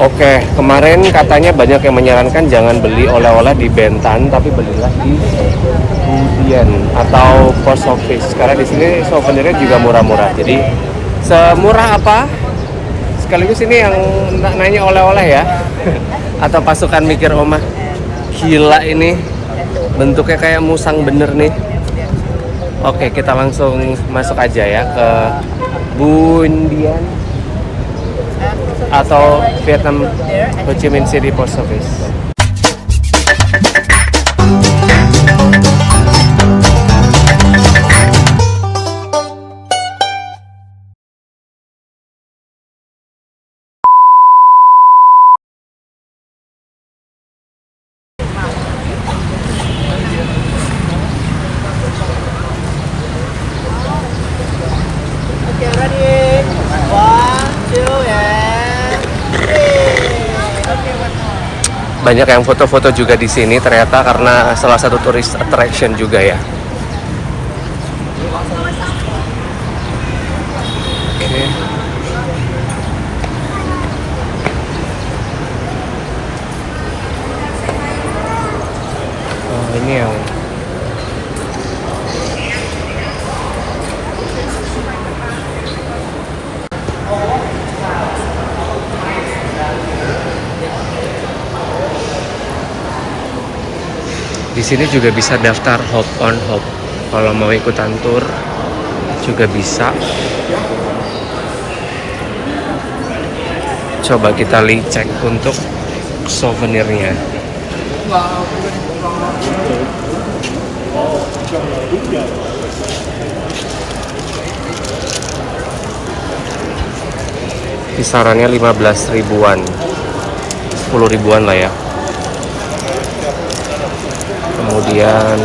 Oke, kemarin katanya banyak yang menyarankan jangan beli oleh-oleh di Bentan, tapi belilah di Budian atau Post Office. Karena di sini souvenirnya juga murah-murah. Jadi semurah apa? Sekaligus ini yang nanya oleh-oleh ya, atau pasukan mikir Oma. Gila ini, bentuknya kayak musang bener nih. Oke, kita langsung masuk aja ya ke Budian atau Vietnam Ho Chi Minh City Post Office. Banyak yang foto-foto juga di sini ternyata karena salah satu tourist attraction juga ya. Oke. Oh, ini yang di sini juga bisa daftar hop on hop. Kalau mau ikutan tour juga bisa. Coba kita cek untuk souvenirnya. Kisarannya 15 ribuan, 10 ribuan lah ya. Kemudian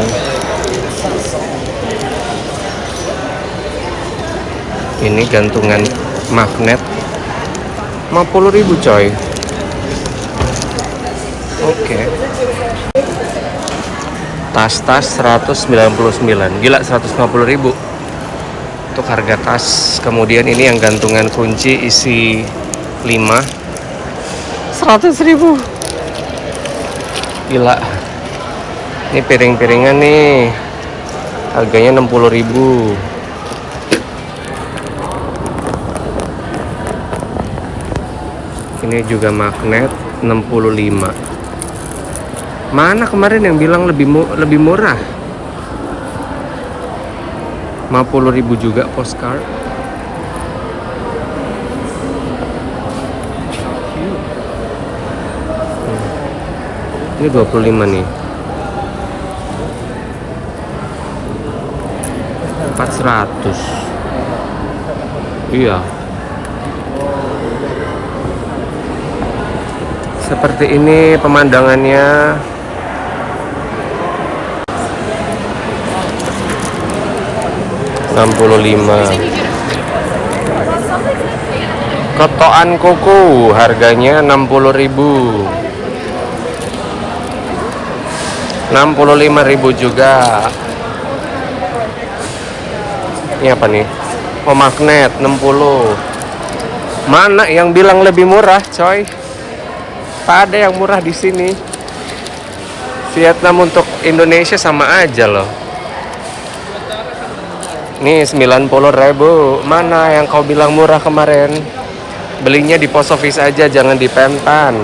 ini gantungan magnet 50.000 coy. Oke. Tas-tas 199. Gila, 150.000 untuk harga tas. Kemudian ini yang gantungan kunci isi 5, 100.000. Gila. Ini piring-piringan nih, harganya 60.000. Ini juga magnet 65. Mana kemarin yang bilang lebih murah? 50.000 juga postcard. Ini 25 nih. 400. Iya. Seperti ini pemandangannya. $65. Kotoan kuku harganya 60.000. 65.000 juga. Ini apa nih? Oh, magnet 60. Mana yang bilang lebih murah, coy? Tak ada yang murah di sini. Vietnam untuk Indonesia sama aja loh. Nih 90.000. Mana yang kau bilang murah kemarin? Belinya di post office aja, jangan di Pentan.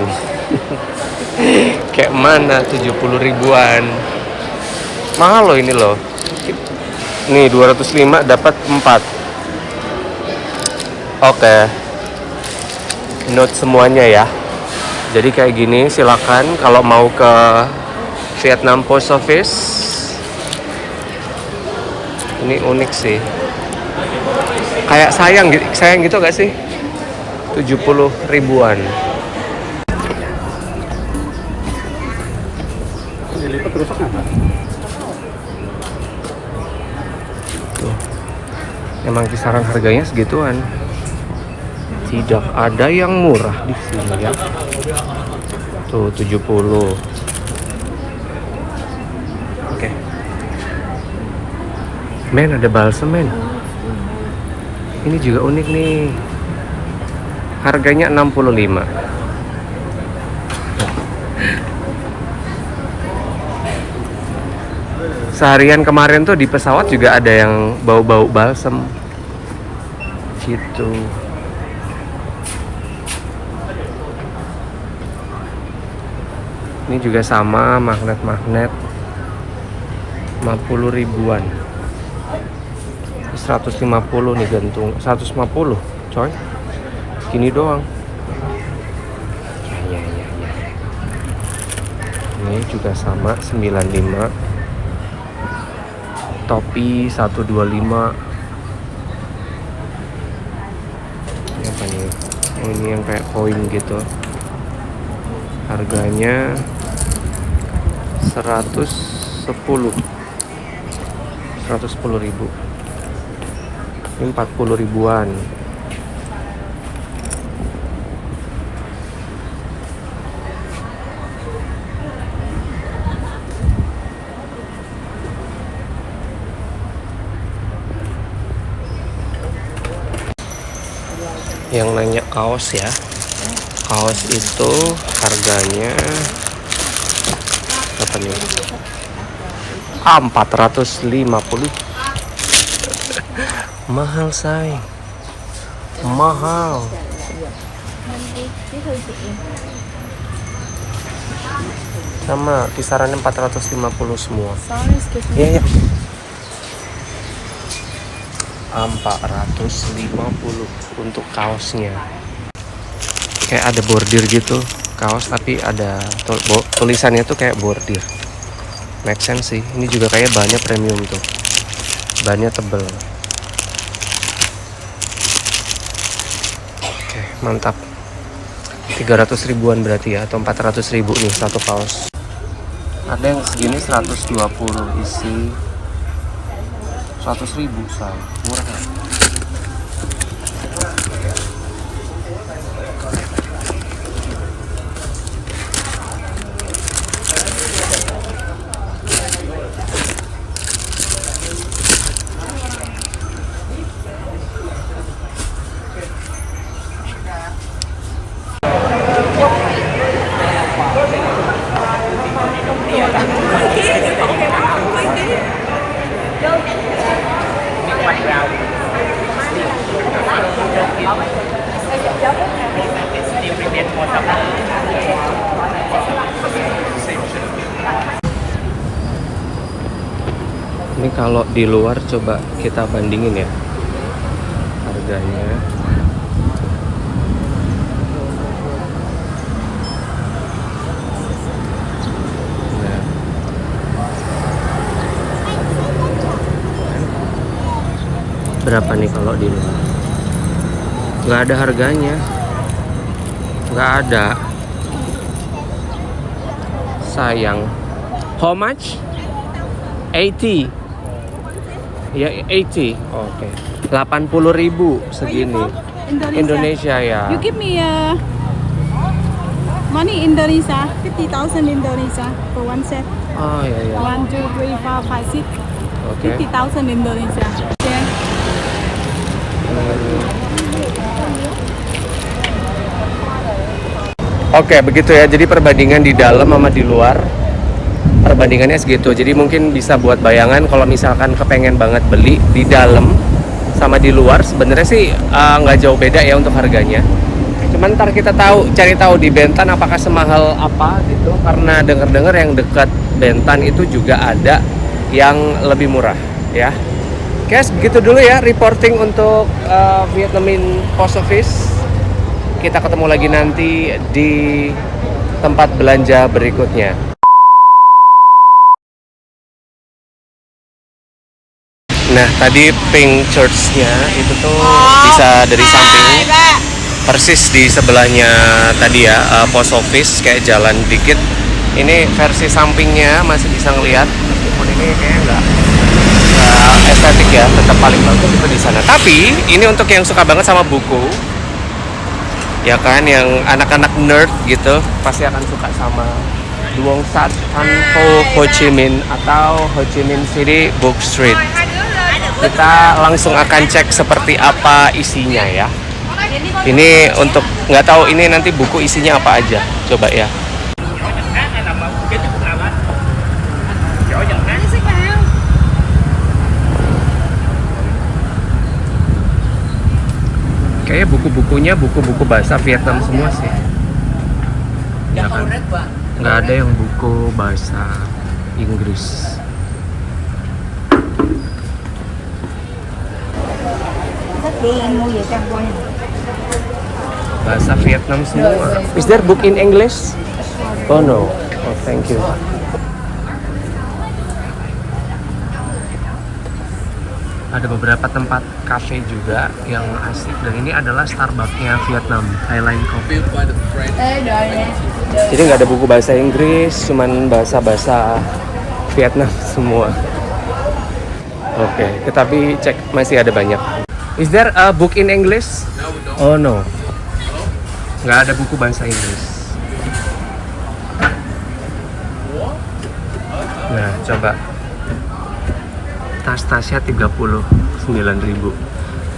Kayak mana 70 ribuan. Mahal loh ini loh. Nih 205 dapat 4. Oke. Note semuanya ya. Jadi kayak gini, silakan kalau mau ke Vietnam Post Office. Ini unik sih. Kayak sayang gitu gak sih? 70 ribuan. Tuh. Emang kisaran harganya segituan. Tidak ada yang murah di sini ya. Tuh 70. Oke. Men, ada balsam men. Ini juga unik nih. Harganya 65. Seharian kemarin tuh di pesawat juga ada yang bau-bau balsem gitu. Ini juga sama, magnet-magnet 50 ribuan. 150 nih gantung, 150 coy. Gini doang. Ya. Ini juga sama 95. Topi 125. Ini apa nih? Oh, ini yang kayak koin gitu. Harganya 110 ribu. Ini 40 ribuan. Yang nanya kaos ya, kaos itu harganya berapa nih? 450. Mahal say, mahal. Sama kisarannya 450 semua. Iya. 450 untuk kaosnya. Kayak ada bordir gitu kaos, tapi ada tulisannya tuh kayak bordir. Make sense sih. Ini juga kayak bahannya premium tuh. Bahannya tebel. Oke, mantap. 300 ribuan berarti ya, atau 400 ribu nih satu kaos. Ada yang segini 120 isi 100 ribu say, murah kan? Ini kalau di luar coba kita bandingin ya harganya. Nah, berapa nih kalau di luar? Nggak ada harganya, nggak ada. Sayang. How much? 80. Ya 80. Oke. 80 ribu segini. Indonesia ya. You give me money Indonesia, 50,000 Indonesia for one set. Oh ya ya. 1, 2, 3, 4, 5, 6. Oke. 50,000 Indonesia. Yeah. Oke, begitu ya. Jadi perbandingan di dalam sama di luar, perbandingannya segitu. Jadi mungkin bisa buat bayangan kalau misalkan kepengen banget beli di dalam sama di luar, sebenarnya sih nggak jauh beda ya untuk harganya. Cuman ntar kita cari tahu di Bentan apakah semahal apa gitu. Karena dengar-dengar yang dekat Bentan itu juga ada yang lebih murah ya. Guys, begitu dulu ya reporting untuk Vietnamese Post Office. Kita ketemu lagi nanti di tempat belanja berikutnya. Nah, tadi Pink Church-nya itu tuh bisa dari samping, persis di sebelahnya tadi ya, Post Office, kayak jalan dikit. Ini versi sampingnya masih bisa ngelihat, meskipun ini kayaknya nggak estetik ya, tetap paling bagus itu di sana. Tapi ini untuk yang suka banget sama buku, ya kan, yang anak-anak nerd gitu, pasti akan suka sama Duong Sat Tan Ho Chi Minh atau Ho Chi Minh City Book Street. Kita langsung akan cek seperti apa isinya ya. Ini untuk nggak tahu ini nanti buku isinya apa aja, coba ya. Kayaknya buku-bukunya buku-buku bahasa Vietnam semua sih. Ya kan? Nggak ada yang buku bahasa Inggris. Bahasa Vietnam semua. Is there book in English? Oh no. Oh, thank you. Ada beberapa tempat cafe juga yang asik, dan ini adalah Starbucks-nya Vietnam, Highline Coffee. Jadi nggak ada buku bahasa Inggris, cuman bahasa-bahasa Vietnam semua. Oke, tetapi cek masih ada banyak. Is there a book in English? Oh no, nggak ada buku bahasa Inggris. Nah, coba. Tas-tasnya 39.000.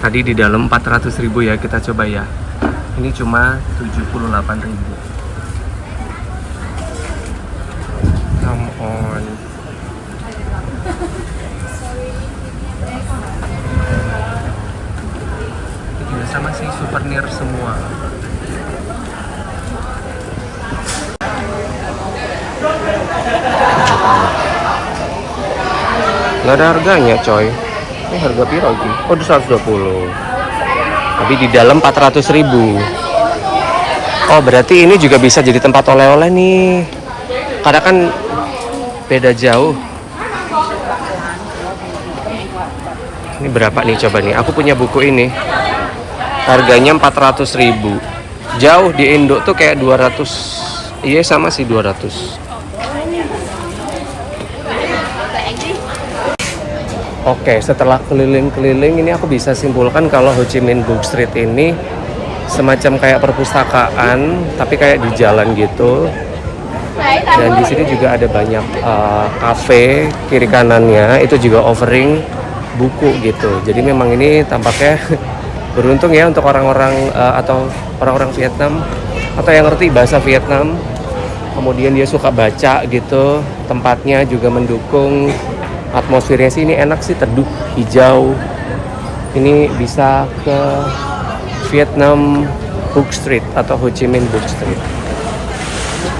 Tadi di dalam 400.000 ya, kita coba ya. Ini cuma 78.000. Come on. Ini juga sama sih, souvenir semua. Nggak ada harganya coy. Ini harga piro lagi? Oh, 120. Tapi di dalam 400.000. Oh, berarti ini juga bisa jadi tempat oleh-oleh nih. Karena kan beda jauh. Ini berapa nih coba nih? Aku punya buku ini. Harganya 400.000. Jauh di Indo tuh kayak 200. Iya, sama sih 200. Oke, setelah keliling-keliling ini aku bisa simpulkan kalau Ho Chi Minh Book Street ini semacam kayak perpustakaan, tapi kayak di jalan gitu. Dan di sini juga ada banyak kafe, kiri kanannya itu juga offering buku gitu. Jadi memang ini tampaknya beruntung ya untuk orang-orang atau orang-orang Vietnam atau yang ngerti bahasa Vietnam. Kemudian dia suka baca gitu. Tempatnya juga mendukung. Atmosfernya sih ini enak sih, teduh, hijau. Ini bisa ke Vietnam Book Street atau Ho Chi Minh Book Street.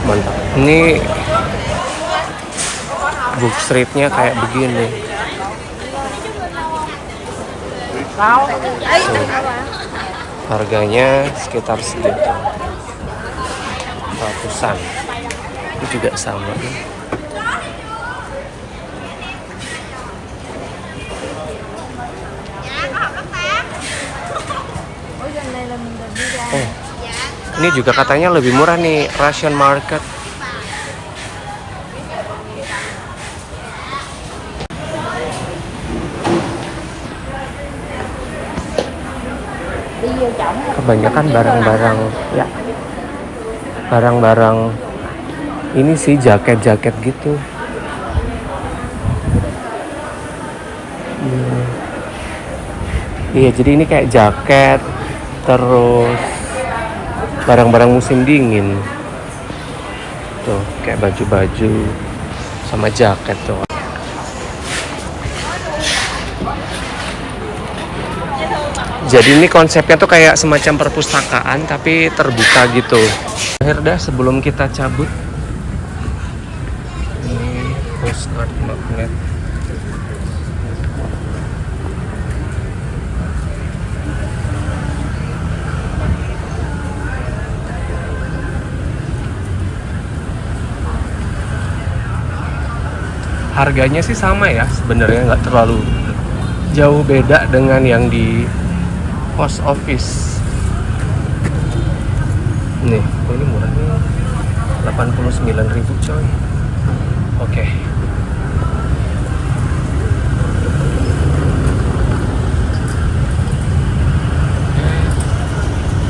Mantap. Ini Book Streetnya kayak begini. Harganya sekitar segitu, ratusan. Ini juga sama. Oh, ini juga katanya lebih murah nih, Russian Market. Kebanyakan barang-barang ya, barang-barang ini sih jaket-jaket gitu. Iya, jadi ini kayak jaket, terus barang-barang musim dingin. Tuh, kayak baju-baju sama jaket tuh. Jadi ini konsepnya tuh kayak semacam perpustakaan tapi terbuka gitu. Akhir dah sebelum kita cabut. Ini postcard magnet. Harganya sih sama ya, sebenarnya nggak terlalu jauh beda dengan yang di post office. Nih, oh ini murah nih, 89.000 coy. Oke.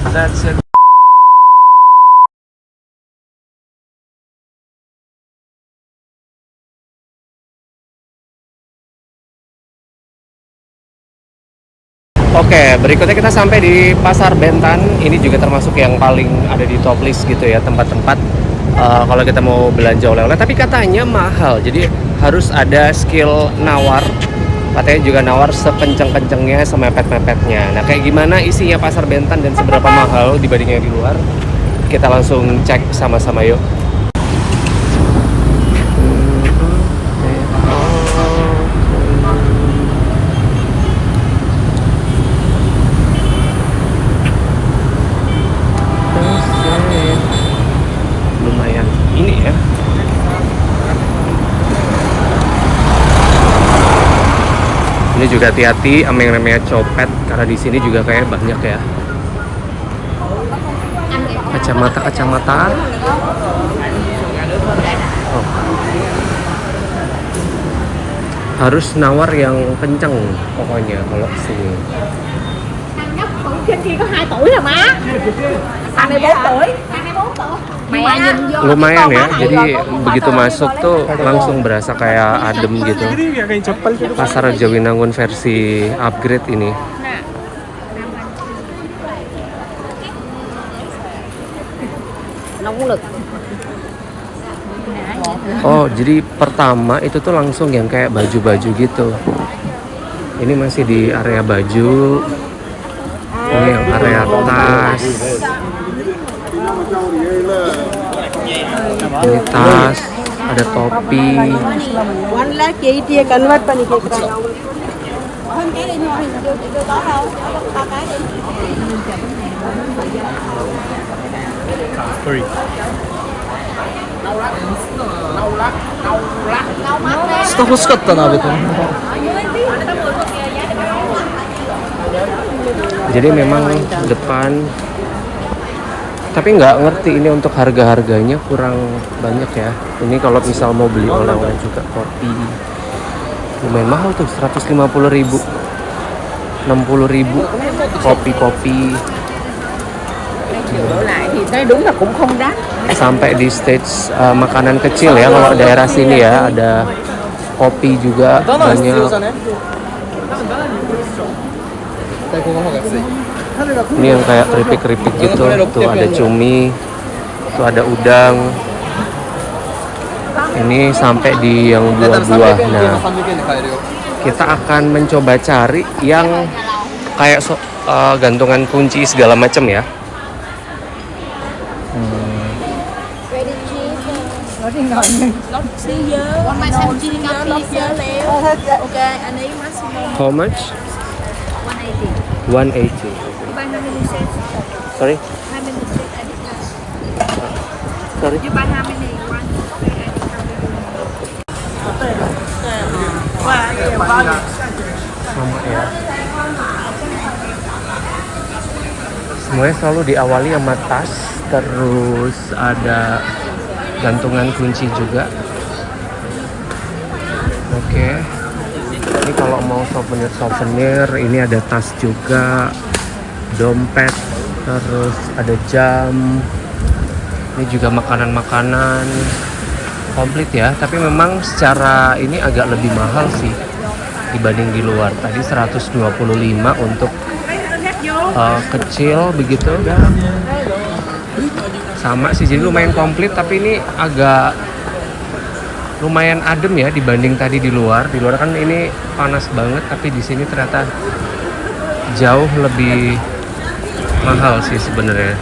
That's it. Oke, berikutnya kita sampai di Pasar Bentan. Ini juga termasuk yang paling ada di top list gitu ya, tempat-tempat kalau kita mau belanja oleh-oleh. Tapi katanya mahal, jadi harus ada skill nawar Katanya juga nawar sekenceng-kencengnya, semepet-mepetnya. Nah, kayak gimana isinya pasar Bentan dan seberapa mahal dibandingnya di luar? Kita langsung cek sama-sama yuk. Lumayan ini ya. Ini juga hati-hati sama yang namanya copet karena di sini juga kayak banyak ya. Kacamata. Oh. Harus nawar yang kenceng pokoknya kalau sini. Trên kia có 2 tuổi rồi má. Thằng này 4 tuổi. Thằng này 4 tuổi. Mẹ nhìn vô. Lumayan ya, jadi begitu masuk tuh langsung berasa kayak adem gitu. Pasar Jawinangun versi upgrade ini. Nóng lực. Oh, jadi pertama itu tuh langsung yang kayak baju-baju gitu. Ini masih di area baju. Ini yang area tas. Ini tas, ada topi. One lá chị chia cạnh vách bên kia cái đầu. Hơn cái đi thôi, đưa có đâu. Ba cái đi. 下欲しかったな、ベトナム。 Jadi memang depan, tapi nggak ngerti ini untuk harga-harganya kurang banyak ya. Ini kalau misal mau beli oleh-oleh juga kopi, lumayan mahal tuh, 150.000, 60.000 kopi-kopi. Lại thì thấy đúng là cũng không đắt. Sampai di stage makanan kecil ya, kalau daerah sini ya ada kopi juga banyak. Ini yang kayak keripik-keripik gitu, tuh ada cumi, tuh ada udang. Ini sampai di yang buah-buah. Nah, kita akan mencoba cari yang kayak gantungan kunci segala macam ya. How much? 180. Sorry? Sorry? Sama ya. Semuanya selalu diawali sama tas, terus ada gantungan kunci juga. Oke. Ini kalau mau souvenir, ini ada tas juga, dompet, terus ada jam. Ini juga makanan-makanan komplit ya, tapi memang secara ini agak lebih mahal sih dibanding di luar. Tadi 125 untuk kecil begitu. Sama sih, jadi lumayan komplit, tapi ini agak lumayan adem ya dibanding tadi di luar. Di luar kan ini panas banget, tapi di sini ternyata jauh lebih mahal sih sebenarnya.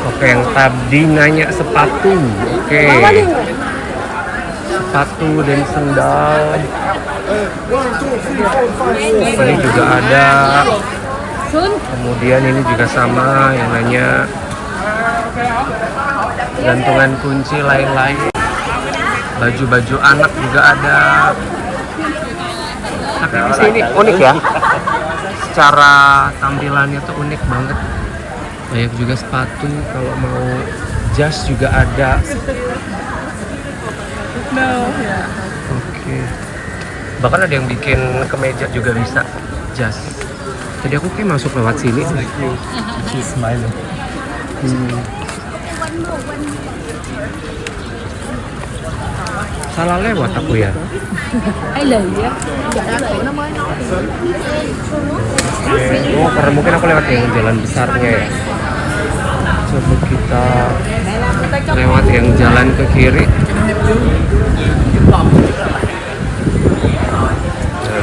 Oke, yang tadi nanya sepatu. Oke. Sepatu dan sendal. Ini juga ada. Kemudian ini juga sama yang nanya gantungan kunci lain-lain. Baju-baju anak juga ada. Tapi di sini unik ya. Secara tampilannya tuh unik banget. Banyak juga sepatu, kalau mau jas juga ada. Oke. Bahkan ada yang bikin kemeja juga bisa, jas. Tadi aku kayak masuk lewat sini. Salah lewat aku ya. Hay lì á. Nó mới nói. Oh, karena mungkin aku lewat yang jalan besarnya ya. Coba kita lewat yang jalan ke kiri.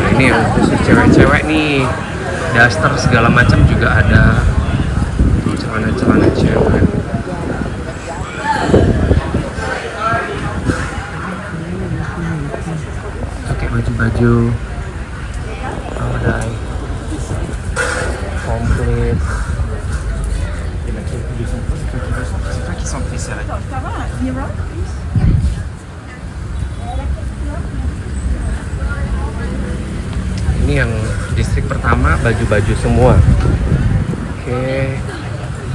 Nah, Ini yang khusus cewek-cewek nih, daster segala macam juga ada. Celana-celana cewek. Pakai baju-baju pakai komplit. Ini yang distrik pertama baju-baju semua. Oke.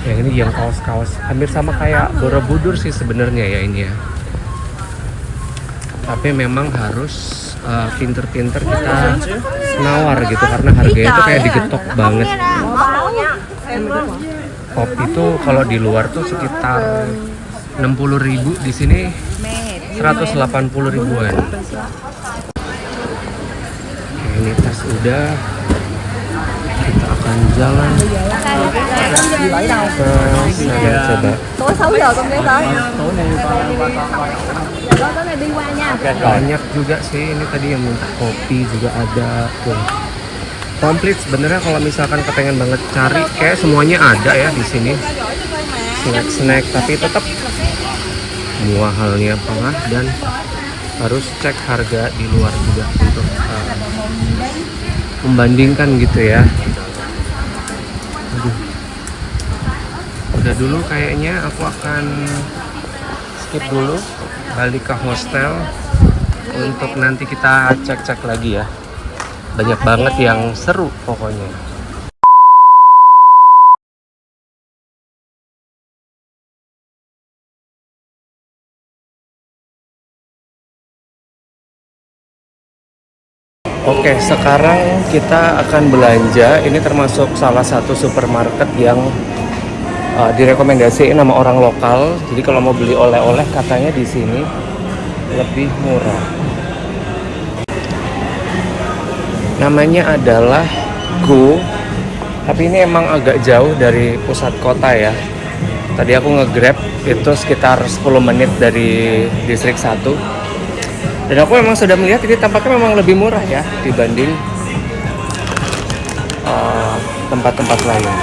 Yang ini yang kaos-kaos hampir sama kayak Borobudur sih sebenarnya ya ini ya. Tapi memang harus pinter-pinter kita nawar gitu karena harganya itu kayak digetok banget. Kopi tuh kalau di luar tuh sekitar 60.000, di sini 180 ribuan. Oke, ini tas udah. Kita akan jalan ke sana coba. Tối 6 giờ con ghé tới. Tối này đi qua nha. Banyak juga sih ini tadi yang minta kopi juga ada tuh. Komplit sebenarnya kalau misalkan kepengen banget cari kayak semuanya ada ya di sini. Snack-snack tapi tetap mahalnya tengah dan harus cek harga di luar juga untuk membandingkan gitu ya. Aduh. Udah dulu kayaknya aku akan skip dulu balik ke hostel untuk nanti kita cek-cek lagi ya. Banyak banget yang seru pokoknya. Oke, sekarang kita akan belanja. Ini termasuk salah satu supermarket yang direkomendasiin sama orang lokal. Jadi kalau mau beli oleh-oleh katanya di sini lebih murah. Namanya adalah Go. Tapi ini emang agak jauh dari pusat kota ya. Tadi aku nge-grab itu sekitar 10 menit dari distrik 1. Dan aku memang sudah melihat ini tampaknya memang lebih murah ya dibanding tempat-tempat lain.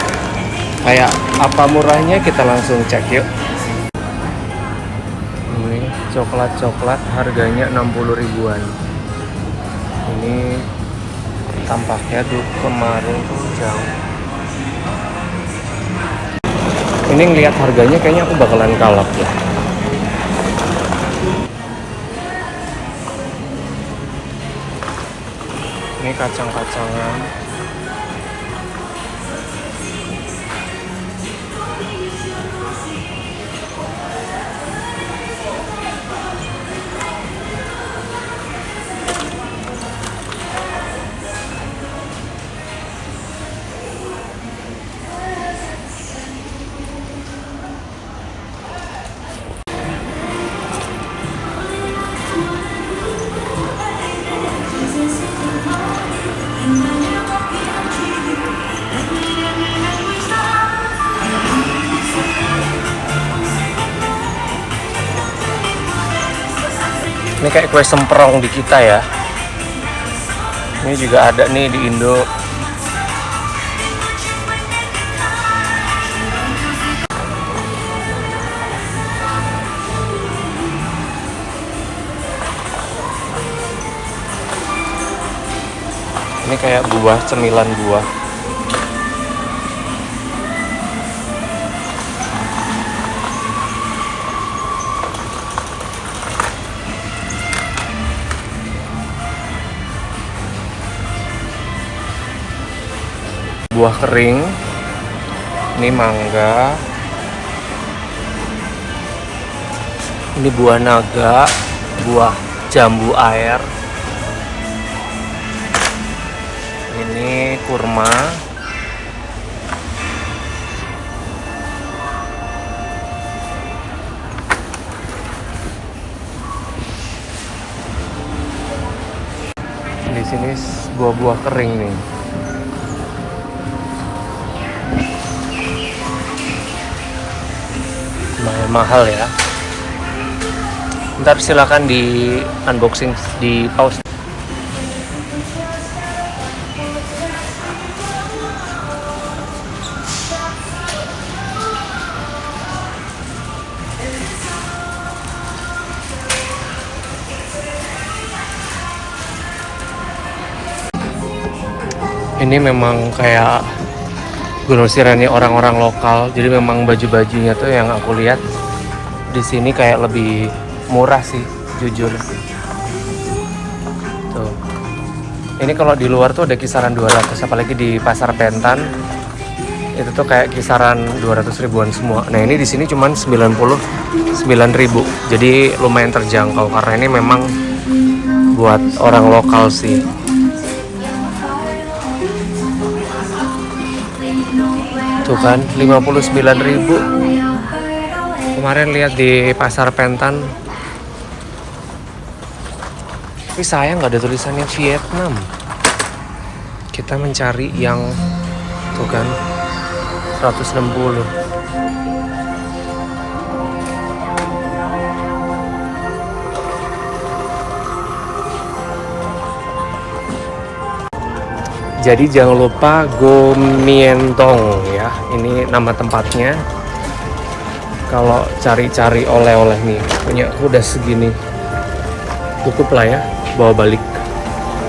Kayak apa murahnya kita langsung cek yuk. Ini coklat-coklat harganya 60 ribuan. Ini tampaknya dulu kemarin tuh jauh. Ini ngelihat harganya kayaknya aku bakalan kalap ya. Ini kacang-kacangan. Ini kayak kue semprong di kita ya. Ini juga ada nih di Indo. Ini kayak buah, cemilan buah. Buah kering, ini mangga, ini buah naga, buah jambu air, ini kurma, di sini buah-buah kering nih. Mahal ya. Ntar silakan di unboxing, di pause. Ini memang kayak grosirannya orang-orang lokal, jadi memang baju-bajunya tuh yang aku lihat di sini kayak lebih murah sih, jujur. Tuh. Ini kalau di luar tuh ada kisaran 200, apalagi di pasar Pentan itu tuh kayak kisaran 200 ribuan semua. Nah ini di sini cuman 99.000, jadi lumayan terjangkau karena ini memang buat orang lokal sih. Tuh kan 59.000. Kemarin lihat di pasar Pentan. Tapi sayang nggak ada tulisannya Vietnam. Kita mencari yang tuh kan 160. Jadi jangan lupa Gomientong ya, ini nama tempatnya. Kalau cari-cari oleh-oleh nih, punya aku udah segini, cukup lah ya, bawa balik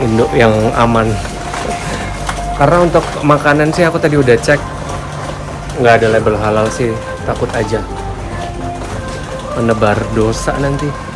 Indo yang aman. Karena untuk makanan sih aku tadi udah cek, nggak ada label halal sih, takut aja menebar dosa nanti.